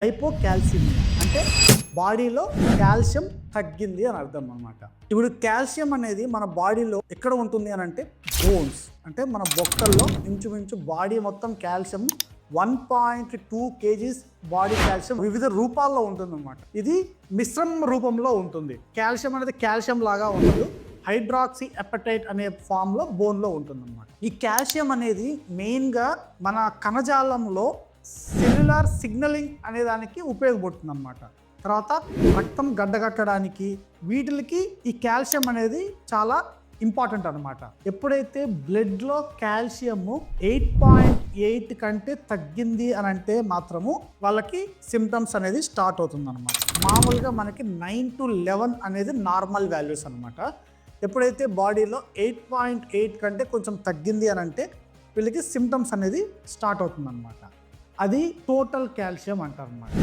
Hypocalcaemia అంటే బాడీలో calcium తగ్గింది అని అర్థం అనమాట. ఇప్పుడు కాల్షియం అనేది మన బాడీలో ఎక్కడ ఉంటుంది అని అంటే బోన్స్, అంటే మన బొక్కల్లో ఇంచుమించు బాడీ మొత్తం కాల్షియం 1.2 kgs బాడీ కాల్షియం వివిధ రూపాల్లో ఉంటుందన్నమాట. ఇది మిశ్రమ రూపంలో ఉంటుంది. కాల్షియం అనేది కాల్షియం లాగా ఉండదు, హైడ్రాక్సీ ఎపటైట్ అనే ఫామ్లో బోన్లో ఉంటుందన్నమాట. ఈ కాల్షియం అనేది మెయిన్గా మన కణజాలంలో సెల్యులార్ సిగ్నలింగ్ అనే దానికి ఉపయోగపడుతుంది అన్నమాట. తర్వాత రక్తం గడ్డగట్టడానికి వీటికి ఈ కాల్షియం అనేది చాలా ఇంపార్టెంట్ అనమాట. ఎప్పుడైతే బ్లడ్లో కాల్షియము 8.8 కంటే తగ్గింది అని అంటే మాత్రము వాళ్ళకి సిమ్టమ్స్ అనేది స్టార్ట్ అవుతుంది అనమాట. మామూలుగా మనకి 9 to 11 అనేది నార్మల్ వాల్యూస్ అనమాట. ఎప్పుడైతే బాడీలో 8.8 కంటే కొంచెం తగ్గింది అని అంటే వీళ్ళకి సిమ్టమ్స్ అనేది స్టార్ట్ అవుతుంది అనమాట. అది టోటల్ కాల్షియం అంటారు అన్నమాట.